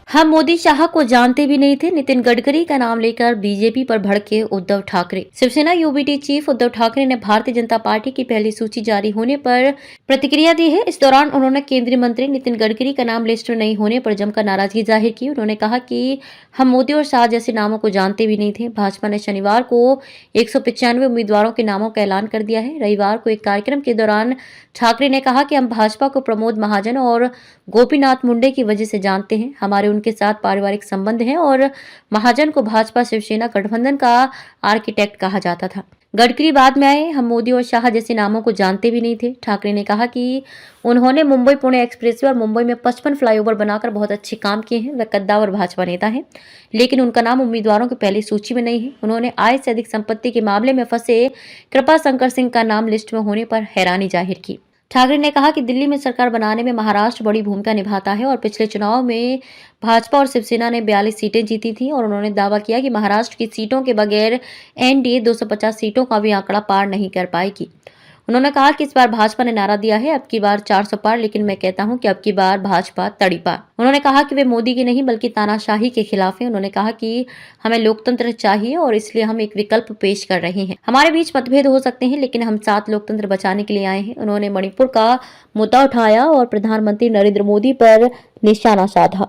हम मोदी शाह को जानते भी नहीं थे। नितिन गडकरी का नाम लेकर बीजेपी पर भड़के उद्धव ठाकरे। शिवसेना यूबीटी चीफ उद्धव ठाकरे ने भारतीय जनता पार्टी की पहली सूची जारी होने पर प्रतिक्रिया दी है। इस दौरान उन्होंने केंद्रीय मंत्री नितिन गडकरी का नाम लिस्ट में नहीं होने पर जमकर नाराजगी जाहिर की। उन्होंने कहा कि हम मोदी और शाह जैसे नामों को जानते भी नहीं थे। भाजपा ने शनिवार को 195 उम्मीदवारों के नामों का ऐलान कर दिया है। रविवार को एक कार्यक्रम के दौरान ठाकरे ने कहा कि हम भाजपा को प्रमोद महाजन और गोपीनाथ मुंडे की वजह से जानते हैं। हमारे उनके साथ पारिवारिक संबंध हैं और महाजन को भाजपा शिवसेना गठबंधन का आर्किटेक्ट कहा जाता था। गडकरी बाद में आए। हम मोदी और शाह जैसे नामों को जानते भी नहीं थे। ठाकरे ने कहा कि उन्होंने मुंबई पुणे एक्सप्रेसवे और मुंबई में 55 फ्लाईओवर बनाकर बहुत अच्छे काम किए हैं। वे कद्दावर भाजपा नेता हैं, लेकिन उनका नाम उम्मीदवारों की पहली सूची में नहीं है। उन्होंने आय से अधिक संपत्ति के मामले में फंसे कृपा शंकर सिंह का नाम लिस्ट में होने पर हैरानी जाहिर की। ठाकरे ने कहा कि दिल्ली में सरकार बनाने में महाराष्ट्र बड़ी भूमिका निभाता है और पिछले चुनाव में भाजपा और शिवसेना ने 42 सीटें जीती थी और उन्होंने दावा किया कि महाराष्ट्र की सीटों के बगैर एनडीए 250 सीटों का भी आंकड़ा पार नहीं कर पाएगी। उन्होंने कहा कि इस बार भाजपा ने नारा दिया है अब की बार 400 पार, लेकिन मैं कहता हूं कि अब की बार भाजपा तड़ी पार। उन्होंने कहा कि वे मोदी की नहीं बल्कि तानाशाही के खिलाफ हैं। उन्होंने कहा कि हमें लोकतंत्र चाहिए और इसलिए हम एक विकल्प पेश कर रहे हैं। हमारे बीच मतभेद हो सकते हैं, लेकिन हम साथ लोकतंत्र बचाने के लिए आए हैं। उन्होंने मणिपुर का मुद्दा उठाया और प्रधानमंत्री नरेंद्र मोदी पर निशाना साधा।